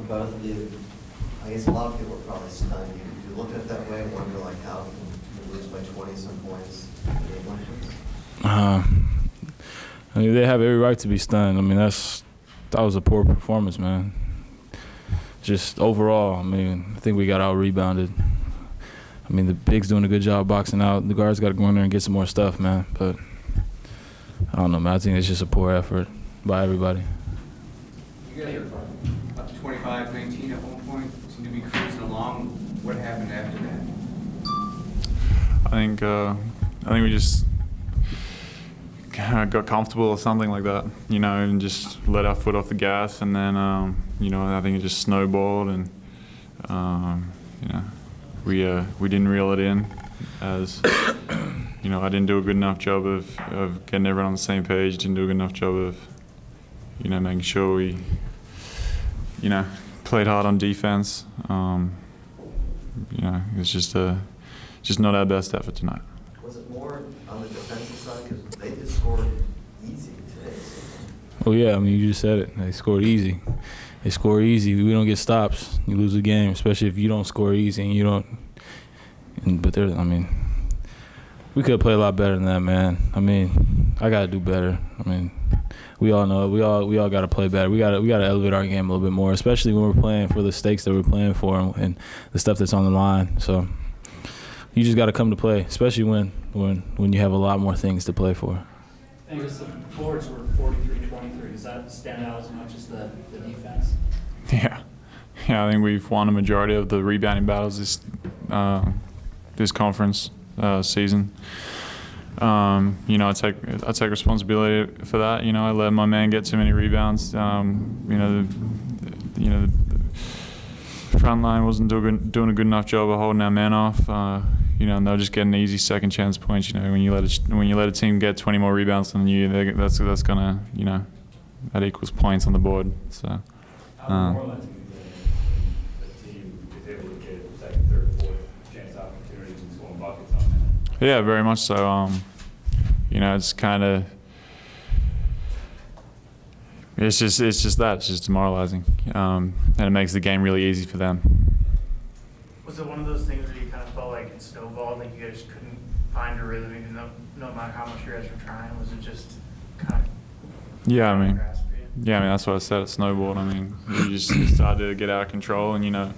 both of you, I guess a lot of people are probably stunned. You look at it that way and wonder, like, how can you lose by 20-some points in the elections? I mean, they have every right to be stunned. I mean, that was a poor performance, man. Just overall, I mean, I think we got out-rebounded. I mean, the bigs doing a good job boxing out. The guards got to go in there and get some more stuff, man. But I don't know, man. I think it's just a poor effort by everybody. You guys are up 25-19 at one point. Seem to be cruising along. What happened after that? I think we just got comfortable or something like that, you know, and just let our foot off the gas, and then you know, I think it just snowballed, and you know, we didn't reel it in, as you know, I didn't do a good enough job of getting everyone on the same page. Didn't do a good enough job of, you know, making sure we, you know, played hard on defense. You know, it was just not our best effort tonight. Was it more on the defensive side? Because they just scored easy today. Oh, yeah, I mean, you just said it. They scored easy. They score easy. We don't get stops. You lose the game, especially if you don't score easy and you don't. But I mean, we could play a lot better than that, man. I mean, I got to do better. I mean, we all know it. We all got to play better. We got to elevate our game a little bit more, especially when we're playing for the stakes that we're playing for and the stuff that's on the line. So you just got to come to play, especially when you have a lot more things to play for. Angus, the boards were 43-23. Does that stand out as much as the defense? Yeah, I think we've won a majority of the rebounding battles this conference season. You know, I take responsibility for that. You know, I let my man get too many rebounds. You know, the front line wasn't doing a good enough job of holding our man off. You know, and they're just getting easy second chance points. You know, when you let a team get 20 more rebounds than you, that's gonna, you know, that equals points on the board. So. How demoralizing is the team is able to get second, third, fourth chance opportunities and scoring buckets on that? Yeah, very much so. You know, it's kind of, it's just demoralizing, and it makes the game really easy for them. Was it one of those things where you kind of felt like it snowballed, like you guys couldn't find a rhythm, even though no matter how much you guys were trying? Was it just kind of? Yeah, I mean, that's what I said. It snowballed. I mean, we just started to get out of control, and you know,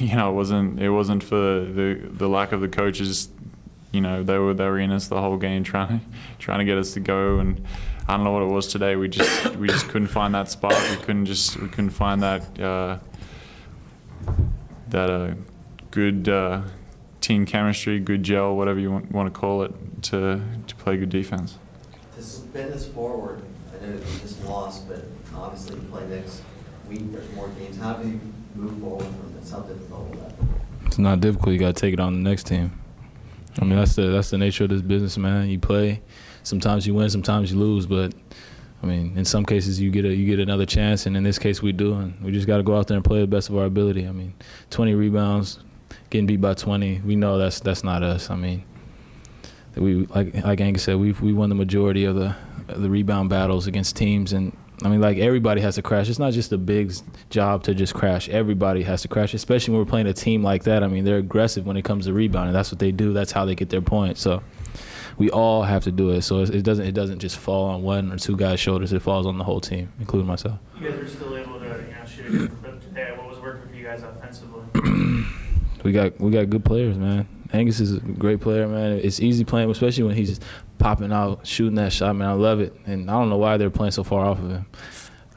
it wasn't for the lack of the coaches. You know, they were in us the whole game, trying to get us to go. And I don't know what it was today. We just couldn't find that spot. We couldn't find that good team chemistry, good gel, whatever you want to call it, to play good defense. To spin this forward, I know you just lost, but obviously you play next week. There's more games. How do you move forward from this? How difficult will that be? It's not difficult. You got to take it on the next team. I mean, that's the nature of this business, man. You play. Sometimes you win, sometimes you lose, but I mean, in some cases you get another chance, and in this case we do, and we just got to go out there and play the best of our ability. I mean, 20 rebounds, getting beat by 20, we know that's not us. I mean, we like Angus said, we won the majority of the rebound battles against teams, and I mean, like, everybody has to crash. It's not just the big's job to just crash. Everybody has to crash, especially when we're playing a team like that. I mean, they're aggressive when it comes to rebounding. That's what they do. That's how they get their points. So we all have to do it. So it doesn't just fall on one or two guys' shoulders. It falls on the whole team, including myself. You guys are still able to, shoot a good clip today. What was working for you guys offensively? We got good players, man. Angus is a great player, man. It's easy playing, especially when he's popping out, shooting that shot, man. I love it. And I don't know why they're playing so far off of him.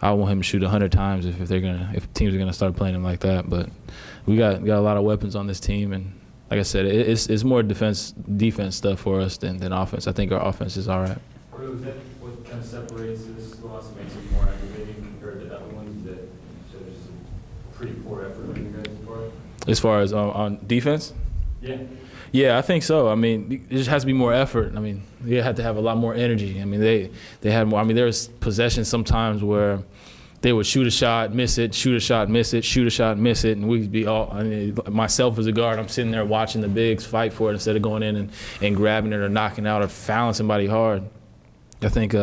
I want him to shoot 100 times if teams are gonna start playing him like that. But we got a lot of weapons on this team, and like I said, it's more defense stuff for us than offense. I think our offense is all right. Is that what kind of separates this loss, makes it more aggravating compared to other ones? That so there's just a pretty poor effort on your guys' part? As far as on defense? Yeah. Yeah, I think so. I mean, it just has to be more effort. I mean, they had to have a lot more energy. I mean, they had more. I mean, there was possessions sometimes where they would shoot a shot, miss it, shoot a shot, miss it, shoot a shot, miss it, and we'd be all. I mean, myself as a guard, I'm sitting there watching the bigs fight for it instead of going in and grabbing it or knocking out or fouling somebody hard. I think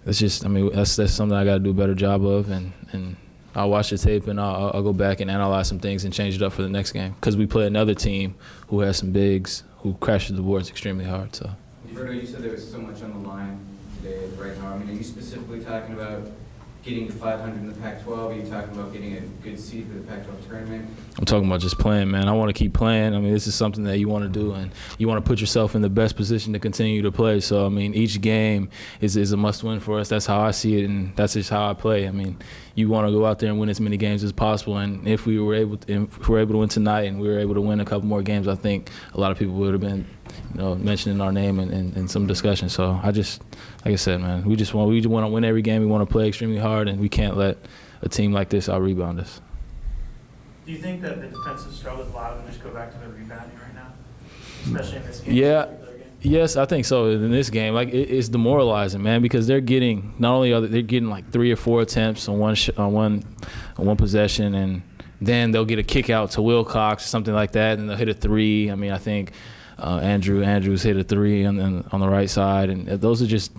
it's just, I mean, that's something I got to do a better job of, and I'll watch the tape and I'll go back and analyze some things and change it up for the next game, because we play another team who has some bigs who crashes the boards extremely hard. So. Roberto, you said there was so much on the line today right now. I mean, are you specifically talking about getting to 500 in the Pac-12? Are you talking about getting a good seed for the Pac-12 tournament? I'm talking about just playing, man. I want to keep playing. I mean, this is something that you want to do, and you want to put yourself in the best position to continue to play. So, I mean, each game is a must-win for us. That's how I see it, and that's just how I play. I mean, you want to go out there and win as many games as possible. And if we were able to win tonight and we were able to win a couple more games, I think a lot of people would have been, mentioning our name in some discussion. So I just, like I said, man, we just want to win every game. We want to play extremely hard, and we can't let a team like this out-rebound us. Do you think that the defensive struggles, a lot of them just go back to the rebounding right now, especially in this game? Yeah. Yes, I think so. In this game, like it's demoralizing, man, because they're getting they're getting like 3 or 4 attempts on one possession, and then they'll get a kick out to Wilcox or something like that, and they'll hit a 3. I mean, I think Andrews hit a 3 on the right side, and those are just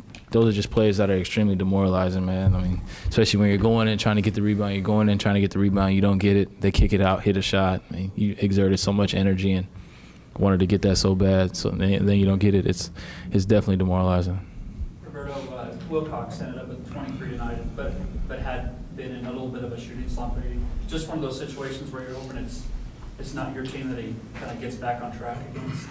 plays that are extremely demoralizing, man. I mean, especially when you're going in trying to get the rebound, you don't get it, they kick it out, hit a shot. I mean, you exerted so much energy and wanted to get that so bad, so then you don't get it. It's definitely demoralizing. Roberto, Wilcox ended up with 23 tonight, but had been in a little bit of a shooting slump. Just one of those situations where you're hoping it's not your team that he kind of gets back on track against.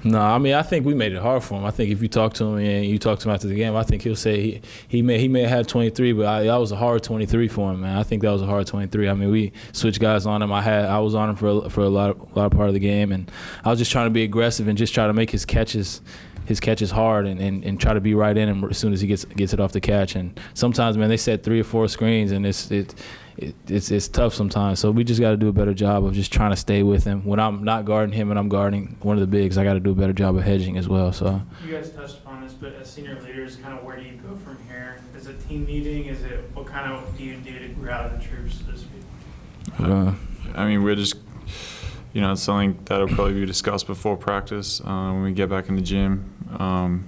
No, I mean, I think we made it hard for him. I think if you talk to him and you talk to him after the game, I think he'll say he may have had 23, but that was a hard 23 for him, man. I think that was a hard 23. I mean, we switched guys on him. I was on him for a lot of part of the game, and I was just trying to be aggressive and just try to make his catches hard and try to be right in him as soon as he gets it off the catch. And sometimes, man, they set 3 or 4 screens, and it's tough sometimes. So we just got to do a better job of just trying to stay with him. When I'm not guarding him and I'm guarding one of the bigs, I got to do a better job of hedging as well. So you guys touched upon this, but as senior leaders, kind of where do you go from here? Is it team meeting? Is it what kind of do you do to rally the troops, so to speak? I mean, we're just, it's something that'll probably be discussed before practice when we get back in the gym. I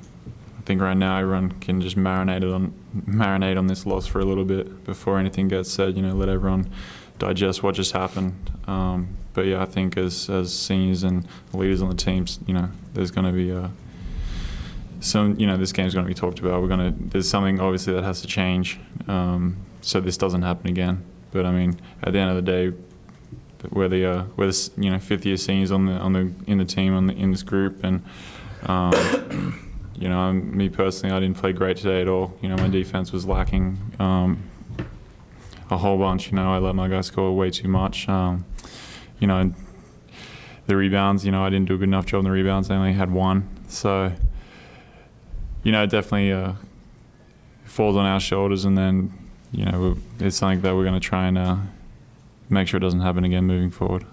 think right now everyone can just marinate on this loss for a little bit before anything gets said. Let everyone digest what just happened. But yeah, I think as seniors and leaders on the teams, there's going to be this game's going to be talked about. There's something obviously that has to change, so this doesn't happen again. But I mean, at the end of the day, we're the 5th year seniors in the team in this group, and me personally, I didn't play great today at all. My defense was lacking a whole bunch. I let my guys score way too much. The rebounds, I didn't do a good enough job on the rebounds. I only had 1. So, it definitely falls on our shoulders, and then, it's something that we're going to try and make sure it doesn't happen again moving forward.